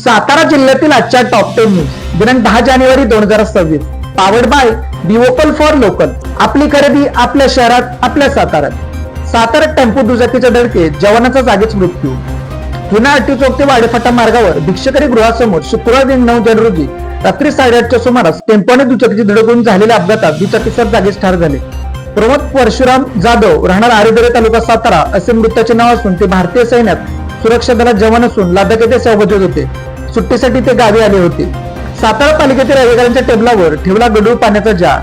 सातारा जिल्ह्यातील आजच्या top 10 news दिनांक 10 जानेवारी 2026 powered by be vocal for local. आपली खरेदी आपल्या शहरात, आपल्या साताऱ्यात. साताऱ्यात टेम्पो दुचाकीच्या धडकेत जवानाचा जागीच मृत्यू. जुना आरटी चौक ते वाडेफाटा मार्गावर भिक्षकरी गृहासमोर शुक्रवार दिन 9 जानेवारी रोजी रात्री 8:30च्या सुमारास टेम्पो आणि दुचाकीची धडक होऊन झालेल्या अपघातात दुचाकीसवार जागीच ठार झाले. प्रमोद परशुराम जाधव राहणार आरेदरे तालुका सातारा असे मृताचे नाव असून ते भारतीय सैन्यात सुरक्षा दलात जवान असून लडाख येथे सहभागी होते. सुट्टीसाठी ते गावी आले होते. सातारा पालिकेतील अधिकाऱ्यांच्या टेबलावर ठेवला गढूळ पाण्याचा जार.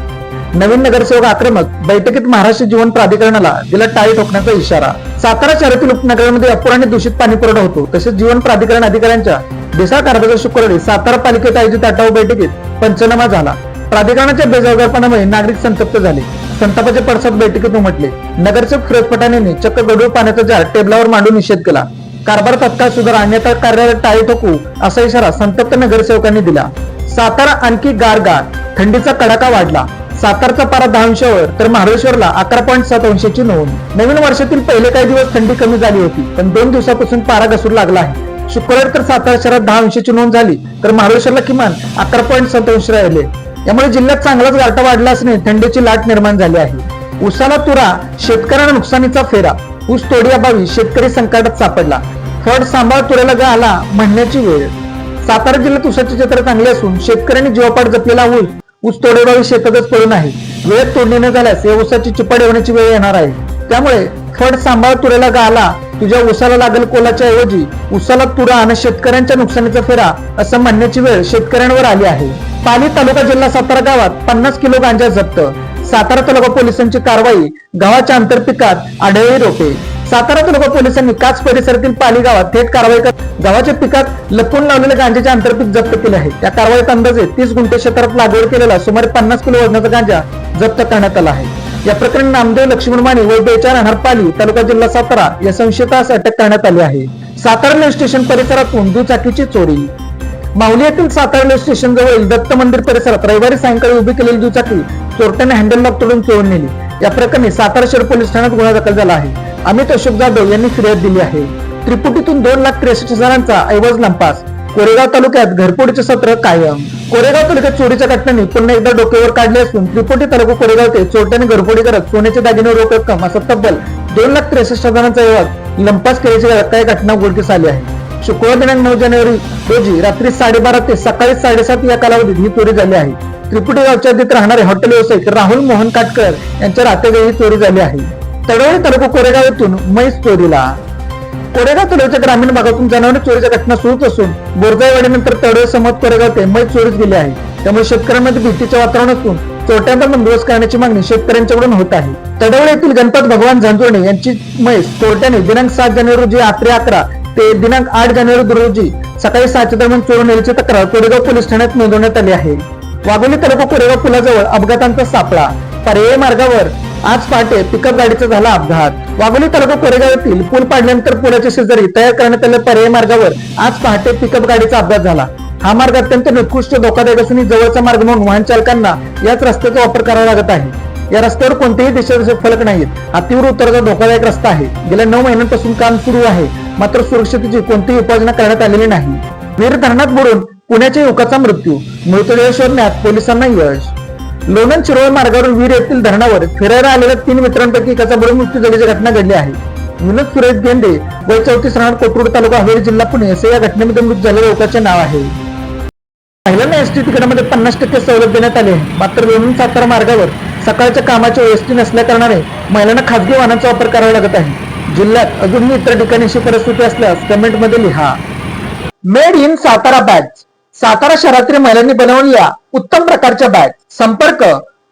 नवीन नगरसेवक आक्रमक, बैठकीत महाराष्ट्र जीवन प्राधिकरणाला दिला टाळी ठोकण्याचा इशारा. सातारा शहरातील उपनगरांमध्ये अपुरा आणि दूषित पाणी पुरवठा होतो. तसेच जीवन प्राधिकरण अधिकाऱ्यांच्या बेसाळ कारभाराच्या शुक्रवारी सातारा पालिकेत आयोजित आढावा बैठकीत पंचनामा झाला. प्राधिकरणाच्या बेजबाबदारपणामुळे नागरिक संतप्त झाले. संतापाचे पडसाद बैठकीत उमटले. नगरसेवक फिरोज पठाण यांनी चक्क गढूळ पाण्याचा जार टेबलावर मांडून निषेध केला. कारभार तत्काळ सुधार अन्यथा कार्यालयात टाळी ठोकू असा इशारा संतप्त नगरसेवकांनी दिला. सातारा आणखी गारगार, थंडीचा कडाका वाढला. सातारचा पारा 10 अंशावर तर महाबळेश्वरला 11.7 अंशाची नोंद. नवीन वर्षातील पहिले काही दिवस थंडी कमी झाली होती, पण 2 दिवसापासून पारा घसरू लागला आहे. शुक्रवारी तर सातारा शहरात 10 अंशाची नोंद झाली, तर महाबळेश्वरला किमान 11.7 अंश राहिले. यामुळे जिल्ह्यात चांगलाच गारठा वाढला असणे थंडीची लाट निर्माण झाली आहे. उसाला तुरा, शेतकऱ्यांना नुकसानीचा फेरा. ऊस तोडीअभावी शेतकरी संकटात सापडला. फड सांभाळ तुऱ्याला आला म्हणण्याची वेळ. सातारा जिल्ह्यात ऊसाचे चित्र चांगले असून शेतकऱ्यांनी जीवापाड जपलेला ऊस तोडीअभावी शेतातच पडून आहे. वेळेत तोडणी न झाल्यास या ऊसाची चिपाडी होण्याची वेळ येणार आहे. त्यामुळे फड सांभाळ तुऱ्याला आला, तुझ्या ऊसाला लागेल कोलाच्या ऐवजी ऊसाला तुरा आणि शेतकऱ्यांच्या नुकसानीचा फेरा असं म्हणण्याची वेळ शेतकऱ्यांवर आली आहे. पाली तालुका जिल्हा सातारा गावात 50 किलो गांजा जप्त. सातारा तालुका पोलिसांची कारवाई. गावाच्या आंतरपिकात आढळली रोपे. सातारा तालुका पोलिसांनी काच परिसरातील पाली गावात थेट कारवाई करत गावाच्या पिकात लपवून लावलेल्या गांजाचे आंतरपीक जप्त केले आहे. त्या कारवाईत अंदाजे 30 गुंठे क्षेत्रात लागवड केलेला सुमारे 50 किलो वजनाचा गांजा जप्त करण्यात आला आहे. या प्रकरणी नामदेव लक्ष्मण माने व बेचार राहणार पाली तालुका जिल्हा सातारा या संशयितास अटक करण्यात आली आहे. सातारा रेल्वे स्टेशन परिसरातून दुचाकीची चोरी. माऊली येथील सातारा रेल्वे स्टेशन जवळील दत्त मंदिर परिसरात रविवारी सायंकाळी उभी केलेली दुचाकी चोरट्याने हँडल लॉक तोडून चोरून नेली. या प्रकरणी सातारा शहर पोलीस ठाण्यात गुन्हा दाखल झाला आहे. अमित अशोक जाधव यांनी फिर्याद दिली आहे. त्रिपुटीतून 2,63,000चा ऐवज लंपास. कोरेगाव तालुक्यात घरफोडीचे सत्र कायम. कोरेगाव तालुक्यात चोरीच्या घटनांनी पुन्हा एकदा डोक्यावर काढले असून त्रिपुटी तालुका कोरेगाव ते चोरट्याने घरफोडी करत सोन्याचे दागिने रोख रक्कम असा तब्बल 2,63,000चा ऐवज लंपास केल्याची काही घटना उघडकीस आली आहे. शुक्रवार दिनांक 9 जानेवारी रोजी रात्री 12:30 ते सकाळी 7:30 या कालावधीत ही चोरी झाली आहे. त्रिपुटी गावच्या हद्दीत राहणारे हॉटेल व्यावसायिक राहुल मोहन काटकर यांच्या रात्रीवेळी ही चोरी झाली आहे. तडोळी तालुका कोरेगाव येथून म्हैस चोरीला. कोरेगाव तालुक्याच्या ग्रामीण भागातून जनावरे चोरीच्या घटना सुरूच असून बोरजाईवाडीनंतर तडोळी समोर कोरेगाव ते म्हैस चोरीस गेली आहे. त्यामुळे शेतकऱ्यांमध्ये भीतीचे वातावरण असून चोरट्यांचा बंदोबस्त करण्याची मागणी शेतकऱ्यांच्याकडून होत आहे. तडोळी येथील गणपत भगवान झांजुर्णे यांची म्हैस चोरट्याने दिनांक 7 जानेवारी रोजी रात्री 11 ते दिनांक 8 जानेवारी रोजी सकाळी 6च्या दरम्यान चोरून नेल्याची तक्रार कोरेगाव पोलीस ठाण्यात नोंदवण्यात आली आहे. वाघोली तालुका कोरेगाव पुलाजवळ अपघातांचा सापळा. पर्यायी मार्गावर आज पहाटे पिकअप गाडीचा झाला अपघात. वाघोली तालुका कोरेगाव येथील पूल पाडल्यानंतर पुलाच्या शेजारी तयार करण्यात आलेल्या पर्यायी मार्गावर आज पहाटे पिकअप गाडीचा अपघात झाला. हा मार्ग अत्यंत निकृष्ट धोकादायक असून जवळचा मार्ग म्हणून वाहन चालकांना याच रस्त्याचा वापर करावा लागत आहे. या रस्त्यावर कोणतेही दिशादर्शक फलक नाहीत. हा तीव्र उतराचा धोकादायक रस्ता आहे. गेल्या 9 महिन्यांपासून काम सुरू आहे, मात्र सुरक्षिततेची कोणतीही उपाययोजना करण्यात आलेली नाही. वीर धरणात बुडून पुण्याच्या युवकाचा मृत्यू. मृतदेह शोधण्यात पोलिसांना यश. लोणंद शिरोळ मार्गावरून वीर येथील धरणावर फिरायला आलेल्या 3 मित्रांपैकी एकाचा बुडून मृत्यू झाल्याची घटना घडली आहे. विनोद सुरेश गेंडे वय 34 राहणार कोथरूड तालुका हवेली जिल्हा पुणे असे या घटनेमध्ये मृत झालेल्या युवकाचे नाव आहे. महिलांना एसटी तिकिटामध्ये 50% सवलत देण्यात आली आहे, मात्र लोणंद सातारा मार्गावर सकाळच्या कामाची एसटी नसल्या कारणाने महिलांना खासगी वाहनांचा वापर करावा लागत आहे. जिल्ह्यात अजूनही इतर ठिकाणी अशी परिस्थिती असल्यास कमेंटमध्ये लिहा. Made in Satara bag. Satara शहरातील महिलांनी बनवलेल्या उत्तम प्रकारच्या बॅग. संपर्क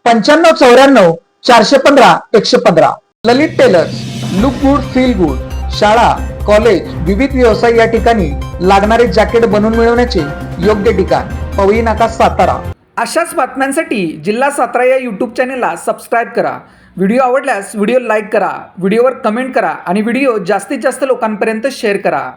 9594 415 115. Lalit tailors. Look good feel good. शाळा, कॉलेज, विविध व्यवसाय या ठिकाणी लागणारे जॅकेट बनवून मिळवण्याचे योग्य ठिकाण पवई नाका सातारा. अशाच बातम्यांसाठी जिल्हा सातारा या यूट्यूब चॅनेलला सबस्क्राईब करा. व्हिडिओ आवडल्यास व्हिडिओ लाईक करा, व्हिडिओवर कमेंट करा आणि व्हिडिओ जास्तीत जास्त लोकांपर्यंत शेअर करा.